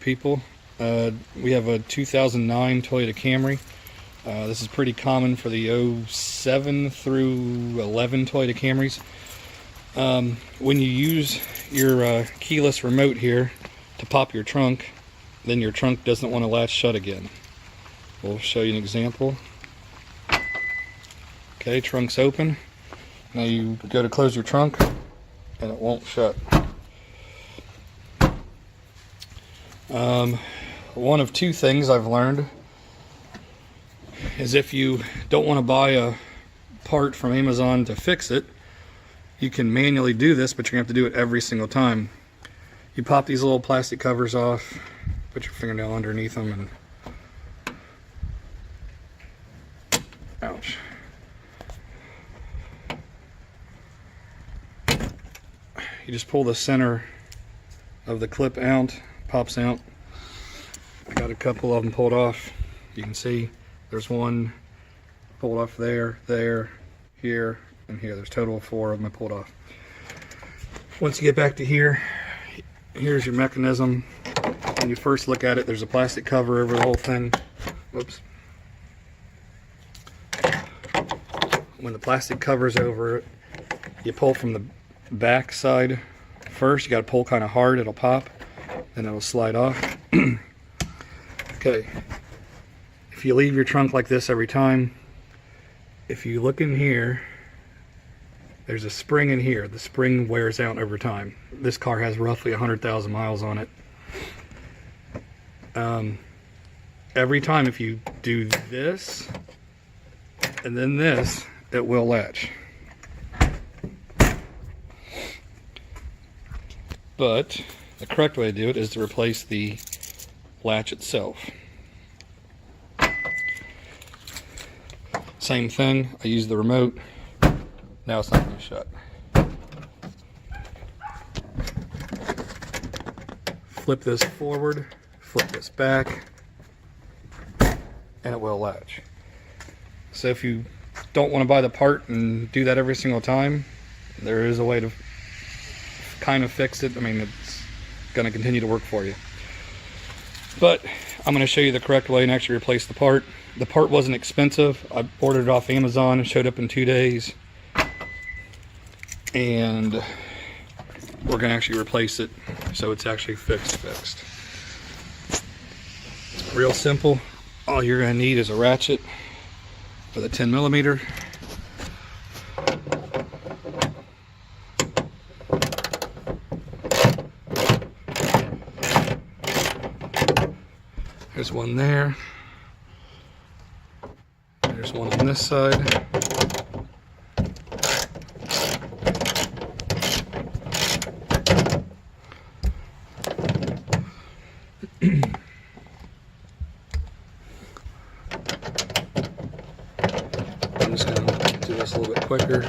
people. We have a 2009 Toyota Camry. This is pretty common for the 07 through 11 Toyota Camrys. When you use your keyless remote here to pop your trunk, then your trunk doesn't want to latch shut again. We'll show you an example. Okay, trunk's open. Now you go to close your trunk and it won't shut. One of two things I've learned is if you don't want to buy a part from Amazon to fix it, you can manually do this, but you're going to have to do it every single time. You pop these little plastic covers off, put your fingernail underneath them, and ouch. You just pull the center of the clip out, pops out. I got a couple of them pulled off. You can see there's one pulled off there, here, and here. There's a total of 4 of them I pulled off. Once you get back to here, here's your mechanism. When you first look at it, there's a plastic cover over the whole thing. Whoops. When the plastic cover's over it, you pull from the back side first. You got to pull kind of hard, it'll pop, then it'll slide off. Okay, if you leave your trunk like this every time, if you look in here, there's a spring in here. The spring wears out over time. This car has roughly 100,000 miles on it. Every time if you do this and then this, it will latch. But the correct way to do it is to replace the latch itself. Same thing, I use the remote. Now it's not going to shut. Flip this forward, flip this back, and it will latch. So if you don't want to buy the part and do that every single time, there is a way to kind of fix it. I mean, it's going to continue to work for you. But I'm going to show you the correct way and actually replace the part. The part wasn't expensive. I ordered it off Amazon. It showed up in 2 days. And we're going to actually replace it so it's actually fixed. Real simple. All you're going to need is a ratchet with a 10mm. There's one there. There's one on this side. I'm just going to do this a little bit quicker.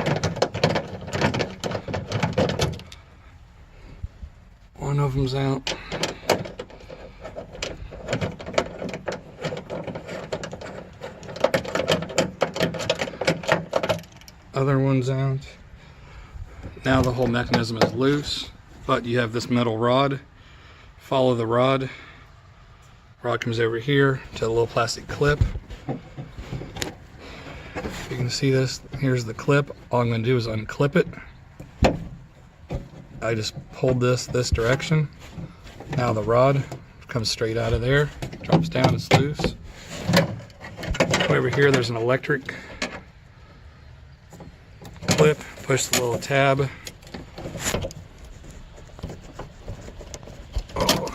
One of them's out. Other one's out. Now the whole mechanism is loose, but you have this metal rod. Follow the rod. Rod comes over here to the little plastic clip. If you can see this, here's the clip. All I'm going to do is unclip it. I just pulled this direction. Now the rod comes straight out of there, drops down, it's loose. Over here there's an electric clip, push the little tab. Oh.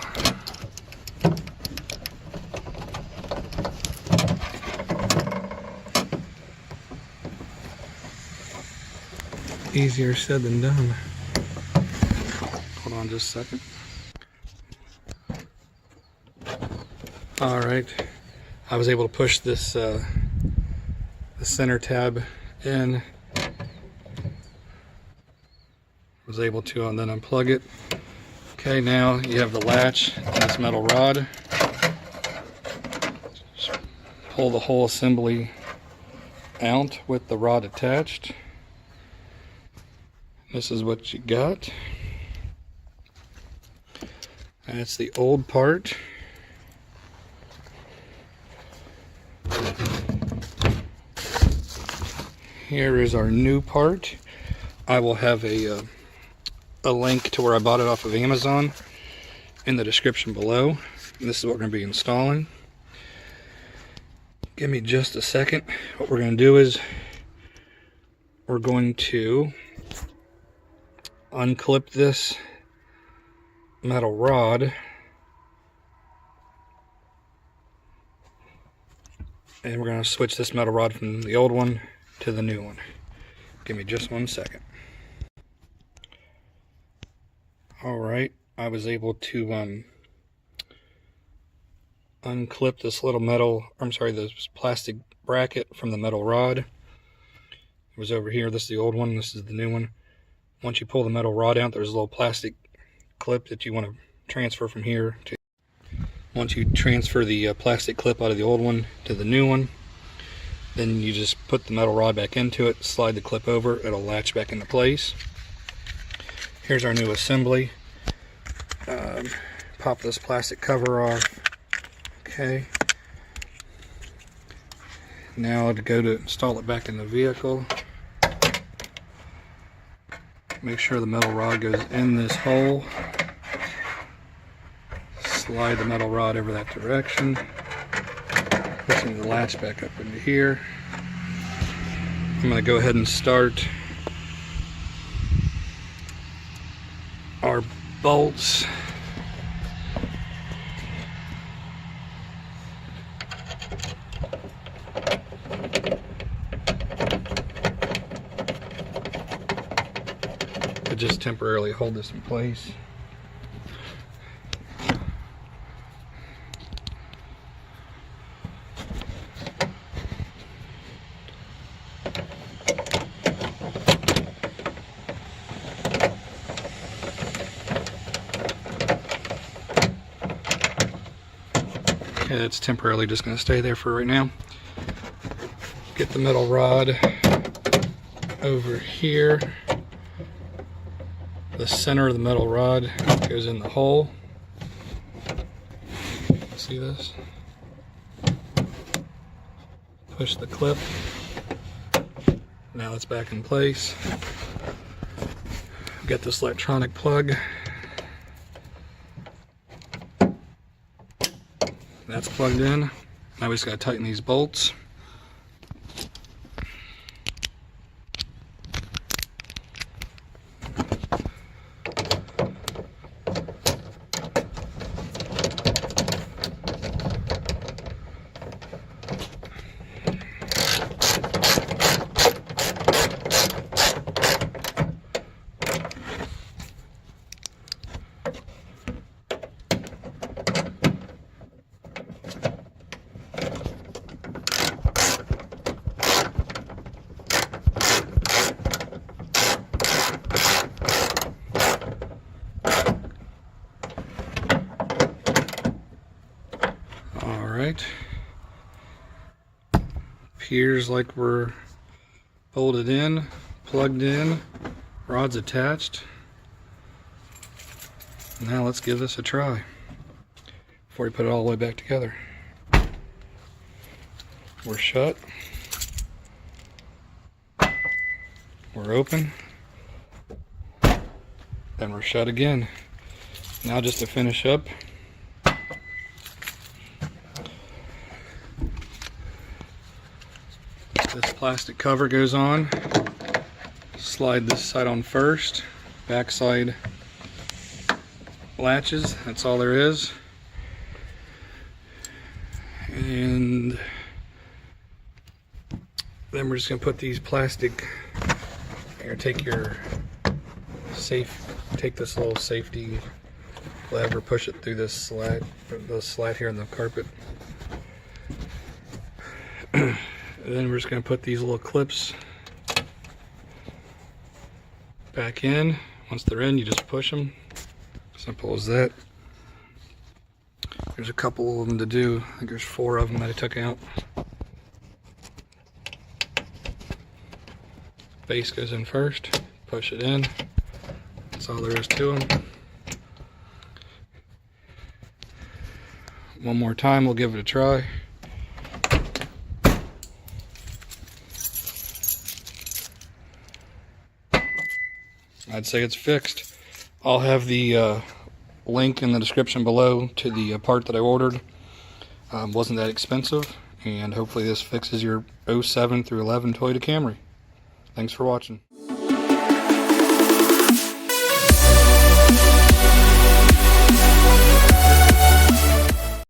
Easier said than done. Hold on just a second. Alright, I was able to push this the center tab in. Was able to and then unplug it. Okay, now you have the latch and this metal rod. Just pull the whole assembly out with the rod attached. This is what you got. That's the old part. Here is our new part. I will have a link to where I bought it off of Amazon in the description below. And this is what we're going to be installing. Give me just a second. What we're going to do is we're going to unclip this metal rod and we're going to switch this metal rod from the old one to the new one. Give me just 1 second. Alright, I was able to unclip this little this plastic bracket from the metal rod. It was over here. This is the old one, this is the new one. Once you pull the metal rod out, there's a little plastic clip that you want to transfer from here to. Once you transfer the plastic clip out of the old one to the new one, then you just put the metal rod back into it, slide the clip over, it'll latch back into place. Here's our new assembly. Pop this plastic cover off. Okay. Now to go to install it back in the vehicle. Make sure the metal rod goes in this hole. Slide the metal rod over that direction. Pushing the latch back up into here. I'm going to go ahead and start our bolts. To just temporarily hold this in place. Okay, that's temporarily just going to stay there for right now. Get the metal rod over here. The center of the metal rod goes in the hole. See this? Push the clip. Now it's back in place. Get this electronic plug. That's plugged in. Now we just got to tighten these bolts. Alright, appears like we're bolted in, plugged in, rods attached. Now let's give this a try before we put it all the way back together. We're shut, we're open, then we're shut again. Now just to finish up, this plastic cover goes on. Slide this side on first. Back side latches. That's all there is. And then we're just going to put these plastic. Here, take this little safety lever, push it through this slat here in the carpet. And then we're just going to put these little clips back in. Once they're in, you just push them. Simple as that. There's a couple of them to do. I think there's 4 of them that I took out. Base goes in first. Push it in. That's all there is to them. one more time, we'll give it a try. I'd say it's fixed. I'll have the link in the description below to the part that I ordered. Wasn't that expensive, and hopefully this fixes your 07 through 11 Toyota Camry. Thanks for watching.